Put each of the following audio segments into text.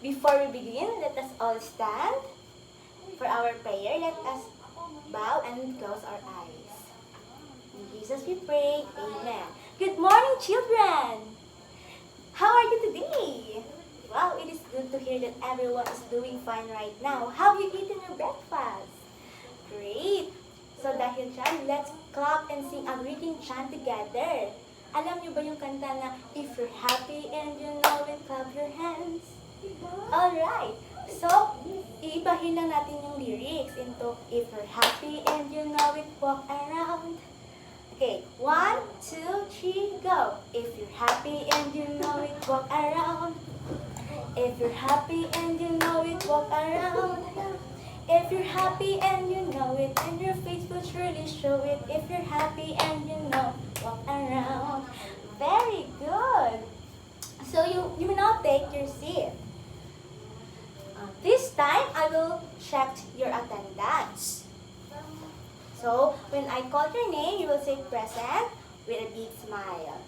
Before we begin, let us all stand for our prayer. Let us bow and close our eyes. In Jesus we pray. Amen. Good morning, children! How are you today? Wow, it is good to hear that everyone is doing fine right now. Have you eaten your breakfast? Great! So dahil dyan, let's clap and sing a greeting chant together. Alam niyo ba yung kanta na, if you're happy and you know it, clap your hands? Alright! So, iibahin lang natin yung lyrics into, if you're happy and you know it, walk around. Okay, 1, 2, 3, go! If you're happy and you know it, walk around. If you're happy and you know it, walk around. If you're happy and you know it, and your face will surely show it. If you're happy and you know, walk around. Very good. So you now take your seat. This time, I will check your attendance. So, when I call your name, you will say present with a big smile.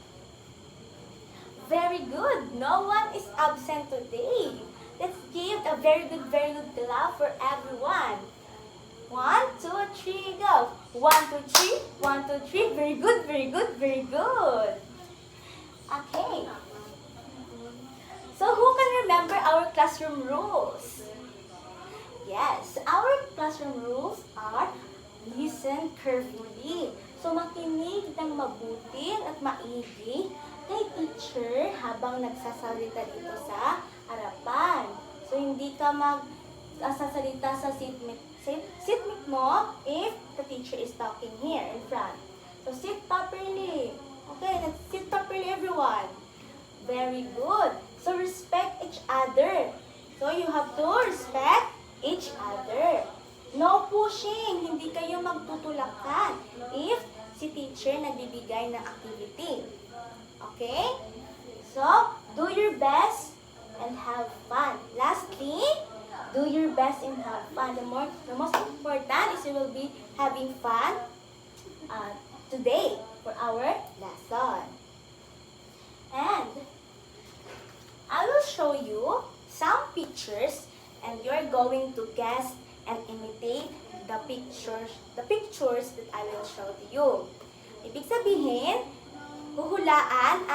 Very good. No one is absent today. Let's give a very good clap for everyone. 1, 2, 3, go. 1, 2, 3. 1, 2, 3. Very good, very good, very good. Okay. So who can remember our classroom rules? Yes, our classroom rules are listen carefully. So makinig ng mabuti at maigi kay teacher habang nagsasalita dito sa harapan. So, hindi ka magsasalita sa seatmate mo if the teacher is talking here in front. So, sit properly. Okay, let's sit properly, everyone. Very good. So, respect each other. So, you have to respect each other. No pushing. Hindi kayo magtutulakan if si teacher nagbibigay ng activity. Okay? So, do your best and have fun. Lastly, do your best and have fun. The most important is you will be having fun today for our lesson. And I will show you some pictures and you're going to guess and imitate the pictures that I will show to you. Ibig sabihin, huhulaan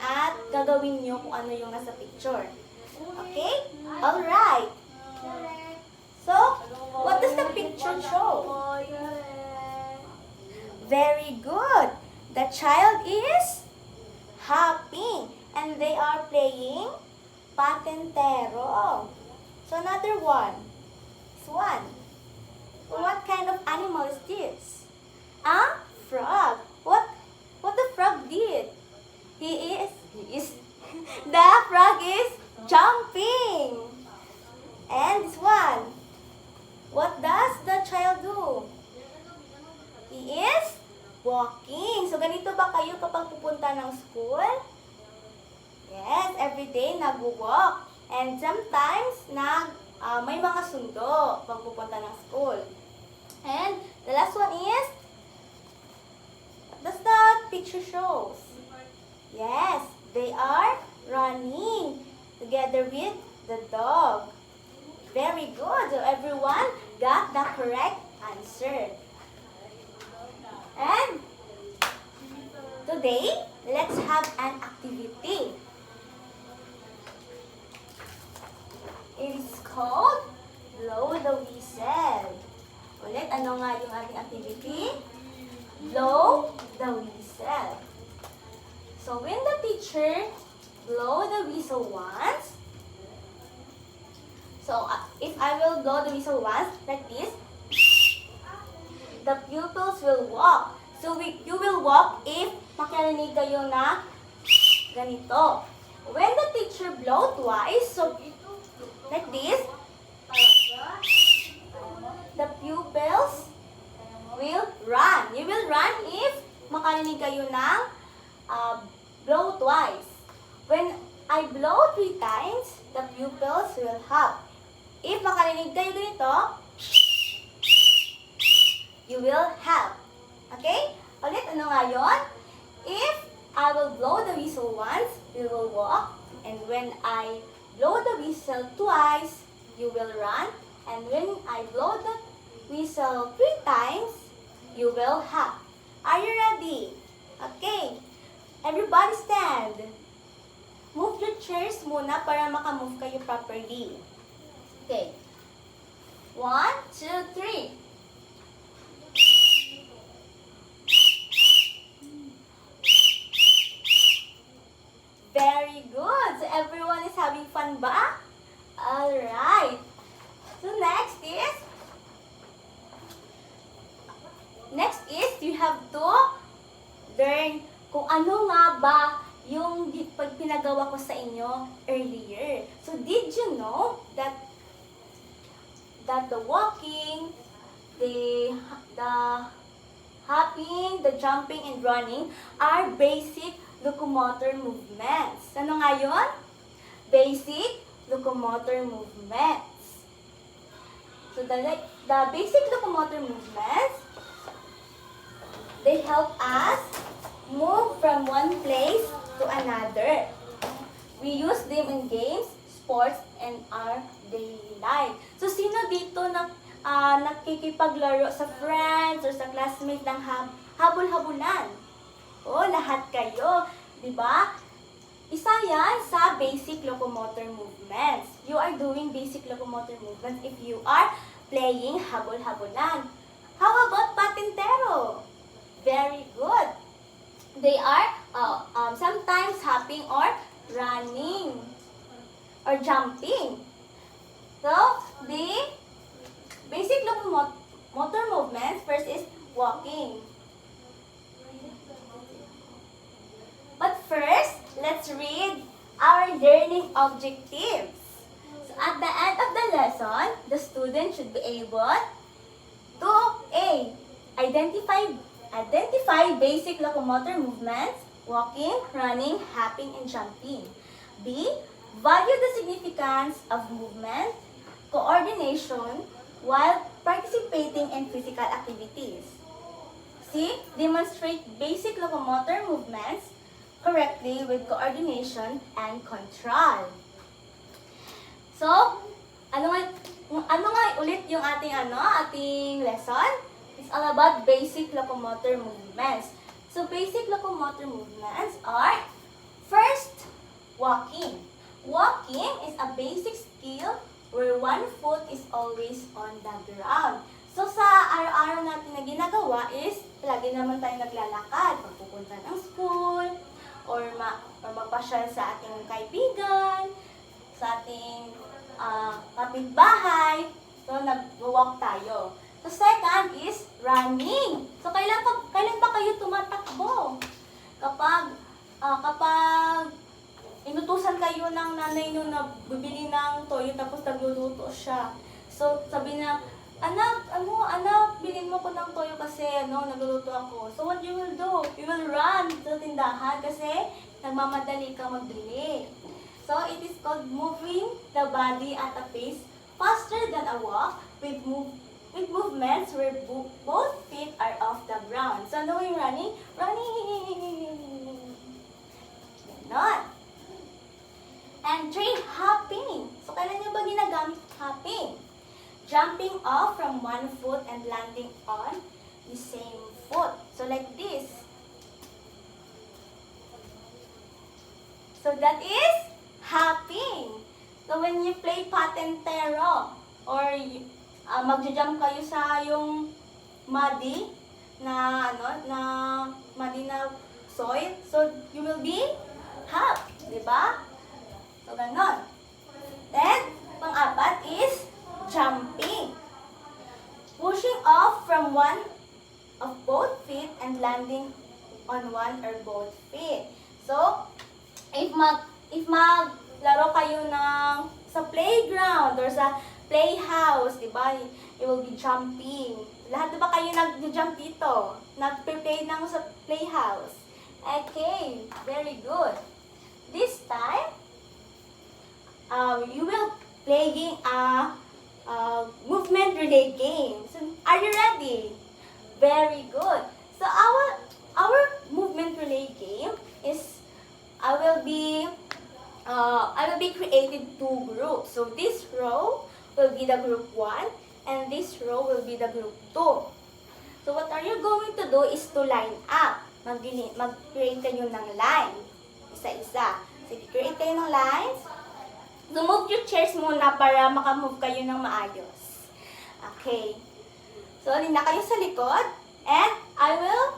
at gagawin nyo kung ano yung nasa picture. Okay? Alright. So, what does the picture show? Very good. The child is happy and they are playing patentero. So, another one. This one. What kind of animal is this? A frog. What the frog did? The frog is jumping. And this one. What does the child do? He is walking. So, ganito ba kayo kapag pupunta ng school? Yes, every day nag-walk. And sometimes, may mga sundo pag pupunta ng school. And the last one is, what does that picture shows? Yes, they are running together with the dog. Very good. So everyone got the correct answer. And today, let's have an activity. It is called Blow the Whistle. Ulit, ano nga yung ating activity? Blow the whistle. So, when the teacher blow the whistle once, so if I will blow the whistle once, like this, the pupils will walk. So, you will walk if makarinig kayo na ganito. When the teacher blow twice, so like this, the pupils will run. You will run if makarinig kayo ng blow twice. When I blow 3 times, the pupils will hop. If makarinig kayo ganito, you will help. Okay? Ulit, ano nga yun? If I will blow the whistle once, we will walk. And when I blow the whistle twice, you will run. And when I blow the whistle 3 times, you will hop. Are you ready? Okay. Everybody stand. Move your chairs muna para makamove kayo properly. Okay. 1, 2, 3. Very good. So everyone is having fun ba? Alright. So next is you have to learn kung ano nga ba yung pinagawa ko sa inyo earlier. So did you know that the walking, the hopping, the jumping, and running are basic locomotor movements. Ano nga yun? Basic locomotor movements. So the basic locomotor movements, they help us move from one place to another. We use them in games, sports, and our daily life. So sino dito nakikipaglaro sa friends or sa classmates ng habol-habulan? Oh, lahat kayo, di ba? Isa yan sa basic locomotor movements. You are doing basic locomotor movements if you are playing habol-habulan. How about patintero? Very good. They are sometimes hopping or running or jumping. So, the basic locomotor movements first is walking. But first, let's read our learning objectives. So at the end of the lesson, the student should be able to A. Identify basic locomotor movements, walking, running, hopping, and jumping. B. Value the significance of movement, coordination, while participating in physical activities. C. Demonstrate basic locomotor movements correctly with coordination and control. So, ano nga ulit yung ating lesson? It's all about basic locomotor movements. So, basic locomotor movements are first, walking. Walking is a basic skill where one foot is always on the ground. So, sa araw-araw natin na ginagawa is, lagi naman tayo naglalakad. Pagpupunta ng school, or magpasyal sa ating kaibigan, sa ating kapitbahay. So, nag-walk tayo. So, second is running. So, kailan pa kayo tumatakbo? Kapag inutusan kayo ng nanay nyo na bibili ng toyo tapos nagluluto siya. So, sabi na, anak, bilhin mo ko ng toyo kasi nagluluto ako. So, what you will do? You will run sa tindahan kasi nagmamadali ka magbili. So, it is called moving the body at a pace faster than a walk with movements where both feet are off the ground. So, ano yung running? Running! Ganon. And 3, hopping. So, kailan nyo ba ginagamit hopping? Jumping off from one foot and landing on the same foot. So, like this. So, that is hopping. So, when you play patentero or magja-jump kayo sa yung muddy na soil, so you will be hop, di ba? So, ganon. Then, pang-apat is jumping. Pushing off from one of both feet and landing on one or both feet. So, if maglaro kayo sa playground or sa playhouse, di ba? You will be jumping. Lahat ba kayo nag-jump dito? Nag-play ng sa playhouse. Okay, very good. This time, you will playing a movement relay game. So, are you ready? Very good. So, our movement relay game is, I will be I will be creating two groups. So this row will be the group 1 and this row will be the group 2. So what are you going to do is to line up. Mag-create kayo ng line. Isa-isa. So create kayo ng lines. So move your chairs muna para makamove kayo ng maayos. Okay. So alin na kayo sa likod. And I will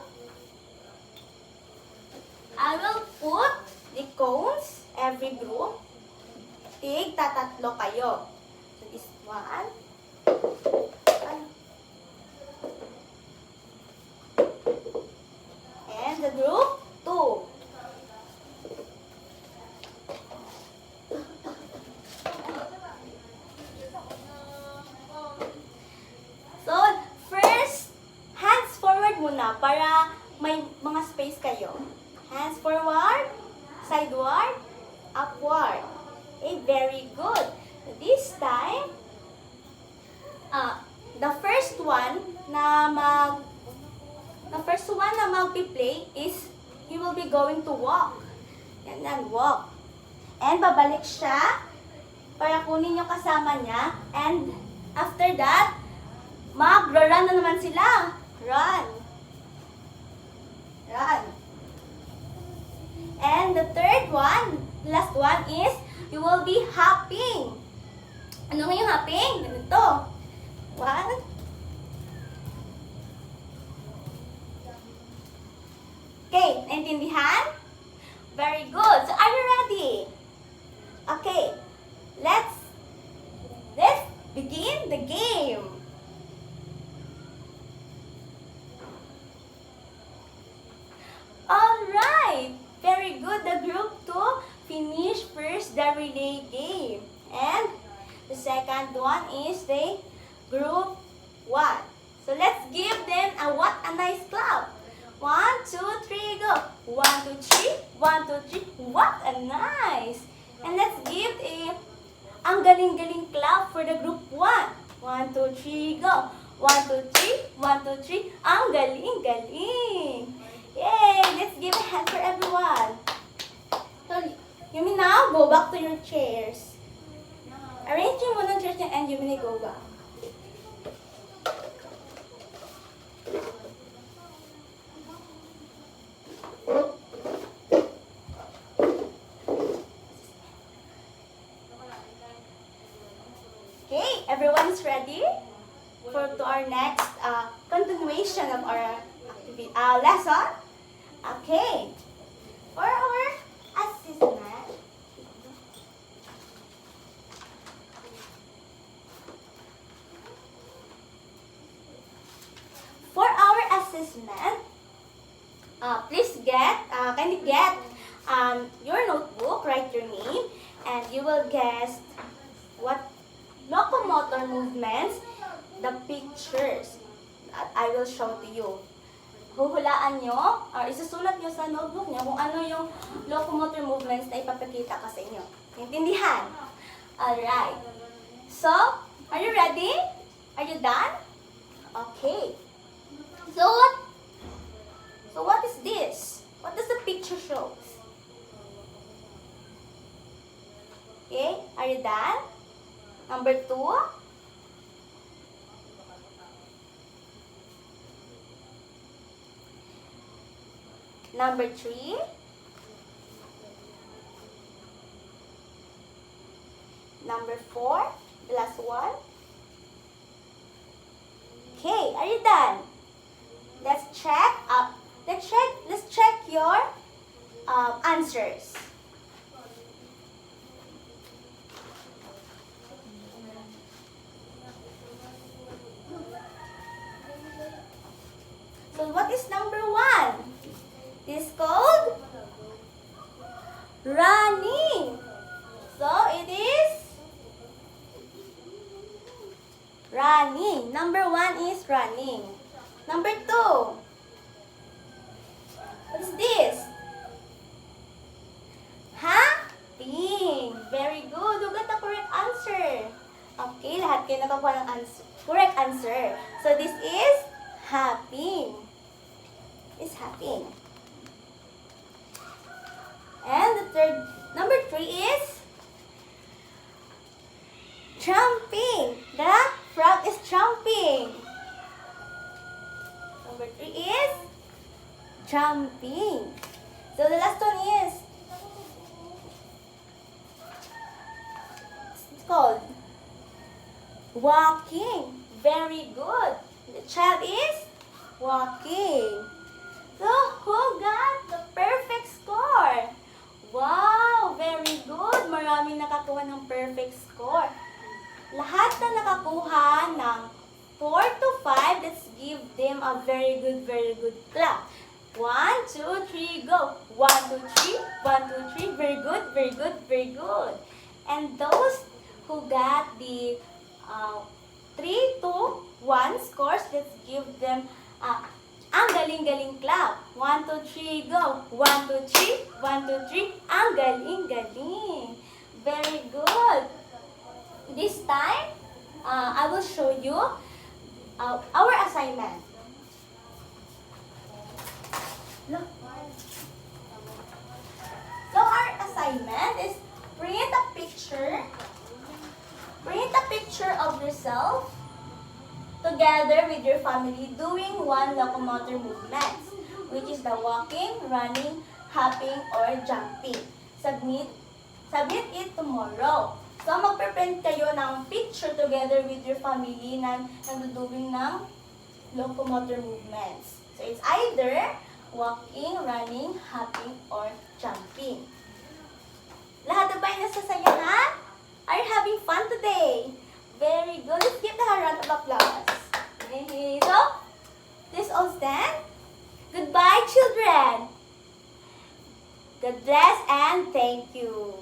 put the cones, every group. Tatatlo kayo. So this one. And the group 2. So, first, hands forward muna para may mga space kayo. Hands forward, sideward, upward. Okay, very good. This time, the first one na mag-play is he will be going to walk. Yan, walk. And babalik siya para kunin yung kasama niya. And after that, mag-run na naman sila. Run. And the third one, last one is, you will be hopping. Ano nga yung hopping? Ganito. 1. Okay, naintindihan? Very good. So, are you ready? Okay, let's begin the game. Alright, very good. The group 2 finished first the relay game. And the second one is the group 1. So let's give them a nice clap. 1, 2, 3, go. 1, 2, 3. 1, 2, 3. What a nice. And let's give ang galing-galing clap for the group 1. 1, 2, 3, go. 1, 2, 3. 1, 2, 3. Ang galing-galing. Yay! Let's give a hand for everyone. So, you may now go back to your chairs. Arrange yung muna chairs niya and you may go back. Okay, everyone's ready to our next continuation of our lesson. Okay, for our assessment, please kindly get your notebook, write your name, and you will guess what locomotor movements the pictures that I will show to you. Huhulaan nyo, or isusulat nyo sa notebook nyo kung ano yung locomotor movements na ipapakita ko sa inyo. Intindihan? Alright. So, are you ready? Are you done? Okay. So what is this? What does the picture show? Okay, are you done? Number 2. Number 3. Number 4. The last one. Okay, are you done? Let's check your answers. So what is number 1? This is called running. So it is running. Number 1 is running. Number 2. What is this? Hopping. Very good. You got the correct answer. Okay, lahat kayo nakakuha ng correct answer. So this is hopping. Is hopping. And the number 3 is jumping. So the last one is it's called walking. Very good. The child is walking. So who got the perfect score? Wow, very good. Maraming nakakuha ng perfect score. Lahat na nakakuha ng 4 to 5, let's give them a very good clap. 1, 2, 3, go. 1, 2, 3, 1, 2, 3. Very good, very good, very good. And those who got the 3 to 1 scores, let's give them ang galing-galing clap. 1, 2, 3, go. 1, 2, 3, 1, 2, 3. Ang galing-galing. Very good. This time, I will show you our assignment. Look. So our assignment is print a picture. Print a picture of yourself together with your family doing one locomotor movement, which is the walking, running, hopping, or jumping. Submit it tomorrow. So, magpe-print kayo ng picture together with your family na nagduduwing ng locomotor movements. So, it's either walking, running, hopping, or jumping. Lahat na ba ay nasasayahan? Are you having fun today? Very good. Let's give the round of applause. Okay, so, please all stand. Goodbye, children. God bless and thank you.